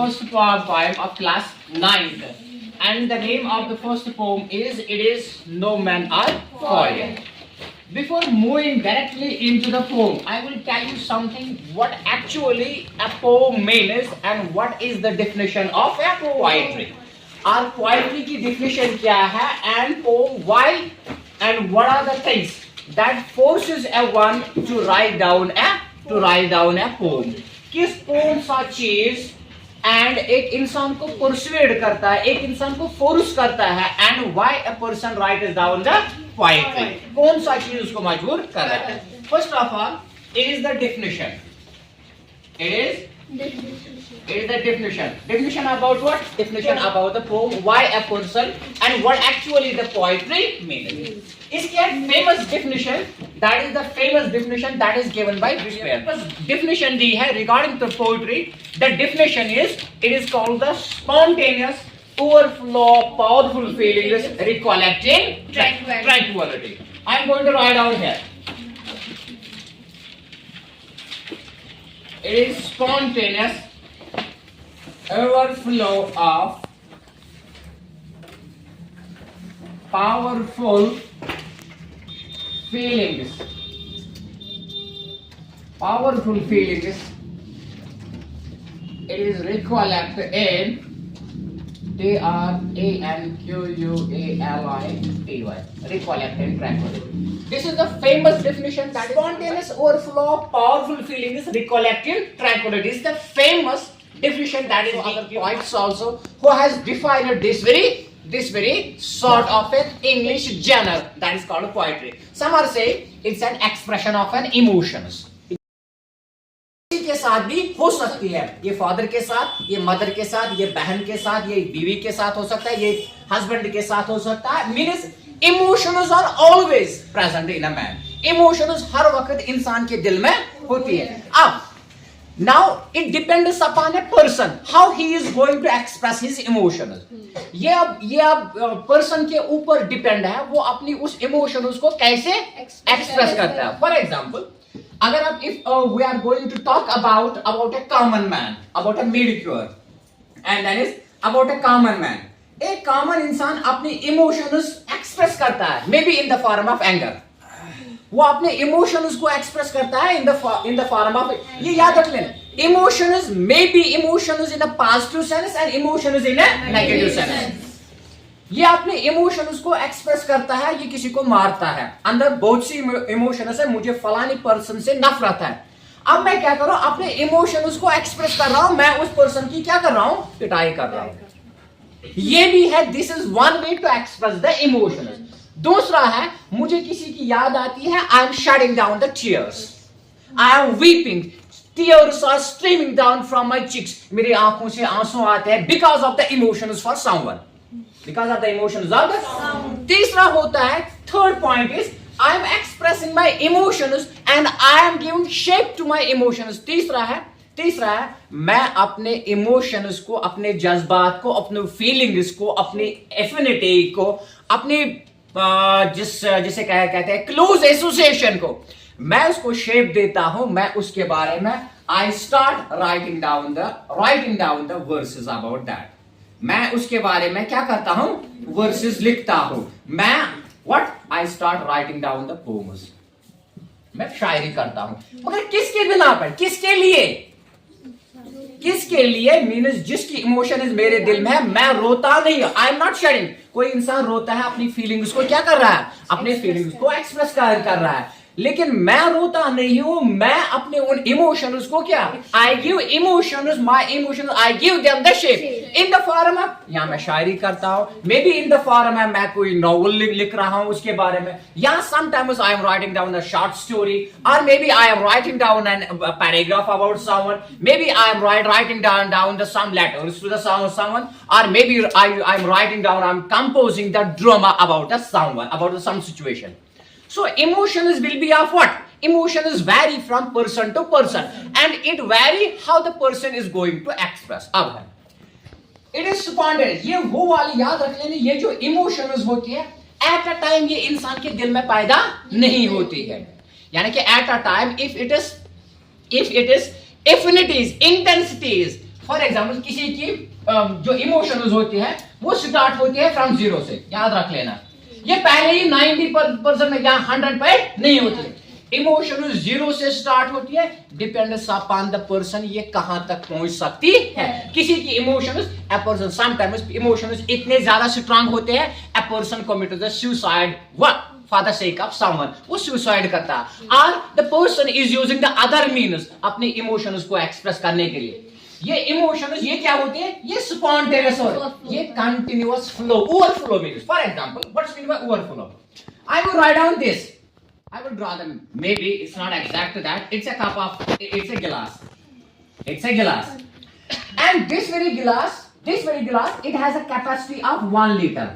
first poem of class 9th, and the name of the first poem is "It Is No Man Are Fallen." Before moving directly into the poem, I will tell you something what actually a poem means and what is the definition of a poetry. Our poetry की definition क्या है and poem why and what are the things that forces a one to write down a poem. किस कौन सा चीज and एक इंसान को परसुएड करता है, एक इंसान को फोर्स करता है and why a person rights down the poetry, कौन सा चीज उसको मजबूर कर रहा है. First of all it is the definition. It is the definition. Definition about what? Definition about the poem, why a person and what actually the poetry means. इसके famous definition, that is the famous definition that is given by Shakespeare. Definition दी है regarding the poetry. The definition is, it is called the spontaneous overflow of powerful feelings recollecting tranquility. I am going to write down here. It is spontaneous overflow of powerful feelings. Powerful feelings. It is recollected in tranquility. Recollected tranquility. This is the famous definition that spontaneous overflow of powerful feelings recollected tranquility. This is the famous definition that is other poets also who has defined this very sort of an English genre that is called poetry. Some are saying it's an expression of an emotions. के साथ भी हो सकती है, ये father के साथ, ये मदर के साथ, ये बहन के साथ, ये बीवी के साथ हो सकता है, ये हस्बैंड के साथ हो सकता है. Means emotions are always present in a man. Emotions हर वक्त इंसान के दिल में होती है. अब now it depends upon a person how he is going to express his emotions. ये अब पर्सन के ऊपर डिपेंड है, वो अपनी उस इमोशंस को कैसे एक्सप्रेस करता है. फॉर एग्जांपल, अगर आप if we are going to talk about a common man, about a mediocre, and that is about a common man. एक कॉमन इंसान अपने इमोशंस एक्सप्रेस करता है, may be in the form of anger. वो अपने emotions को express करता है इन द फॉर्म ऑफ, ये याद रख लेना, emotions may be emotions in a positive sense and emotions in a negative sense. ये अपने इमोशंस को एक्सप्रेस करता है, ये किसी को मारता है, अंदर बहुत सी इमोशंस है, मुझे फलानी पर्सन से नफरत है. अब मैं क्या कर रहा हूं, अपने इमोशंस को एक्सप्रेस कर रहा हूं, मैं उस पर्सन की क्या कर रहा हूं, पिटाई कर रहा हूं. ये भी है, this is one way to express the emotions. दूसरा है, मुझे किसी की याद आती है, I am shutting down the tears, I am weeping, tears are streaming down from my cheeks, मेरी आंखों से आंसू आते हैं because of the emotions for someone, because of the emotions of the someone. तीसरा होता है, third point is I am expressing my emotions and I am giving shape to my emotions. तीसरा है मैं अपने इमोशंस को, अपने जज्बात को, अपने फीलिंग्स को, अपनी एफिनिटी को, अपनी जिसे कहते हैं क्लोज एसोसिएशन को, मैं उसको शेप देता हूं. मैं उसके बारे में I start writing down the versus about that. मैं उसके बारे में क्या करता हूं, वर्सेस लिखता हूं. मैं what I start writing down the poems. मैं शायरी करता हूं, मगर किसके बिना पर, किसके लिए मीन्स जिसकी इमोशन इज मेरे दिल में है. मैं रोता नहीं, आई एम नॉट शेयरिंग. कोई इंसान रोता है, अपनी फीलिंग्स को क्या कर रहा है, अपने फीलिंग्स को एक्सप्रेस कर रहा है, लेकिन मैं रोता नहीं हूं. मैं अपने उन इमोशंस को क्या, I give emotions, my emotions, I give them the shape in the form of, या मैं शायरी करता हूं, may be in the form में मैं कोई नॉवेल लिख रहा हूं उसके बारे में, या sometimes I am writing down the short story, और maybe I am writing down an paragraph about someone, maybe I am writing down the some letters to the someone, और maybe I am writing down, I am composing the drama about the someone, about some situation. So emotions will be of what? Emotions vary from person to person and it vary how the person is going to express. अब है, it is spontaneous. ये वो वाली याद रख लेना, ये जो emotions होती है at a time ये इंसान के दिल में पैदा नहीं होती है. यानी कि at a time if it is affinities, intensities, for example किसी की जो इमोशंस होती है वो स्टार्ट होती है फ्रॉम जीरो से, याद रख लेना। ये पहले ही 90% या 100 पे नहीं होती। इमोशन जीरो से स्टार्ट होती है, डिपेंड्स अपॉन द पर्सन ये कहां तक पहुंच सकती है। किसी की emotions, a person sometimes emotions इतने ज्यादा स्ट्रांग होते हैं, a person commit the suicide what for the sake of someone, वो सुसाइड करता है। और the person is using the other means अपने इमोशंस को एक्सप्रेस करने के लिए। ये इमोशंस ये क्या होते हैं, ये स्पॉन्टेनियस और ये continuous flow, overflow means. For example what's mean by overflow, I will write down this, I will draw them. Maybe it's not exact that. It's a cup of. It's a glass. It's a glass. And this very glass, it has a capacity of 1 liter.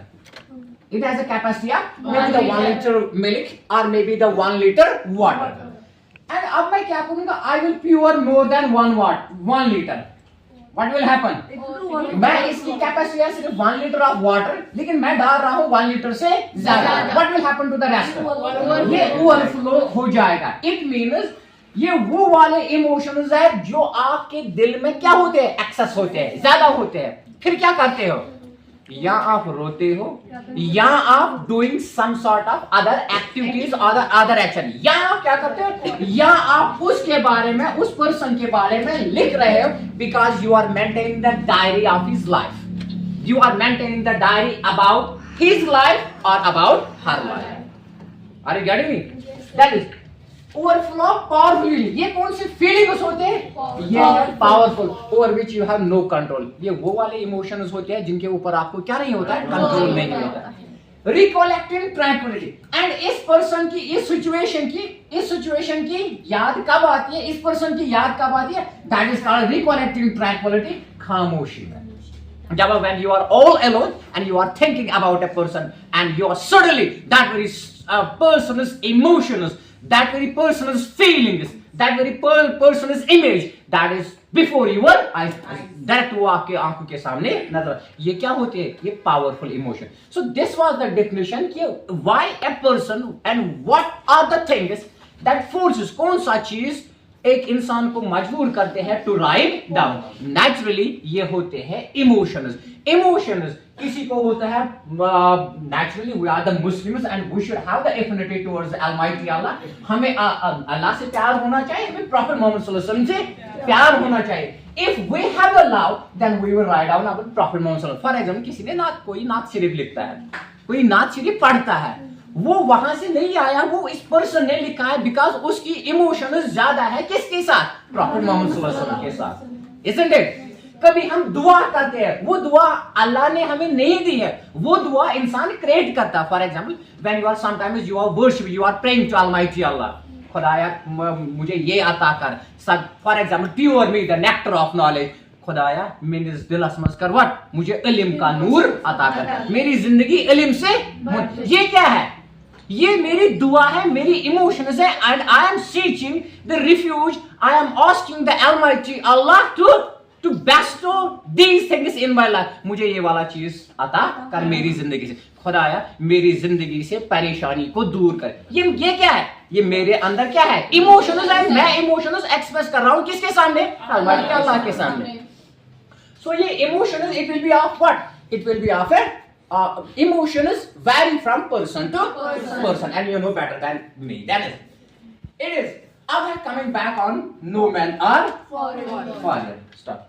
It has a capacity of maybe the 1 liter milk or maybe the 1 liter water. And अब मैं क्या करूँगा? I will pour more than 1 liter. What will happen? मैं इसकी capacity है सिर्फ 1 litre of water, लेकिन मैं डाल रहा हूँ 1 लीटर से ज्यादा। What will happen to the rest? ये ओवरफ्लो हो जाएगा। It means ये वो वाले इमोशंस है जो आपके दिल में क्या होते हैं, एक्सेस होते हैं, ज्यादा होते हैं। फिर क्या करते हो, या आप रोते हो, या आप doing some sort of other activities और अदर एक्शन, या आप क्या करते हो, या आप उसके बारे में, उस पर्सन के बारे में लिख रहे हो, because you are maintaining the diary of his life, you are maintaining the diary about his life और about her life. Are you getting me? That is overflow powerful. ये कौन सी फीलिंग्स होते हैं, ये है powerful, over which you have no control. ये वो वाले इमोशंस होते हैं जिनके ऊपर आपको क्या नहीं होता है, कंट्रोल नहीं होता। रिकॉलेक्टिंग ट्रैंक्विलिटी, एंड इस पर्सन की, इस सिचुएशन की याद कब आती है, इस पर्सन की याद कब आती है, दैट इज कॉल्ड रिकॉलेक्टिंग ट्रैंक्विलिटी, खामोशी में। जब when you are all alone and you are thinking about a person and you are suddenly that very person's emotions, that very person's feelings, that very person's image that is before your eyes, that वो आपके आंखों के सामने नजर, ये क्या होते हैं, ये powerful emotion. So this was the definition कि why a person and what are the things that forces, कौन सा चीज एक इंसान को मजबूर करते हैं टू राइट डाउन। नेचुरली ये होते हैं इमोशंस किसी को होता है naturally, we are the Muslims and we should have the affinity towards almighty Allah. हमें अल्लाह से प्यार होना चाहिए, हमें प्रॉफेट मोहम्मद सल्लल्लाहु अलैहि वसल्लम से प्यार होना चाहिए। If we have the love then we will write down about prophet Muhammad सल्लल्लाहु अलैहि वसल्लम। फॉर एग्जांपल किसी ने नात, कोई नात शरीफ लिखता है, कोई नात शरीफ पढ़ता है, वो वहां से नहीं आया, वो इस पर्सन ने लिखा है बिकॉज उसकी इमोशन ज्यादा है किसके साथ, प्रॉफेट मोहम्मद सल्लल्लाहु अलैहि वसल्लम के साथ। Isn't it? कभी हम दुआ करते हैं, वो दुआ अल्लाह ने हमें नहीं दी है, वो दुआ इंसान क्रिएट करता है। For example when you are sometimes you are worship, you are praying to almighty Allah, खुदाया मुझे ये अता कर, for example pure me the nectar of knowledge, खुदाया मेरे दिल समझ कर व्हाट, मुझे इल्म का नूर अता कर, मेरी जिंदगी इल्म से। ये क्या है, ये मेरी दुआ है, मेरी इमोशंस है, and I am seeking the refuge, I am asking the almighty Allah to bestow these things in my life, मुझे ये वाला चीज अता कर मेरी जिंदगी से, खुदाया मेरी जिंदगी से परेशानी को दूर कर। ये क्या है, ये मेरे अंदर क्या है, इमोशंस है, मैं इमोशंस एक्सप्रेस कर रहा हूं किसके सामने, अलमाइटी अल्लाह के सामने। सो ये emotions it will be of what, it will be of emotions vary from person to person, and you know better than me. That is, it is. Now we are coming back on no man or father. Stop.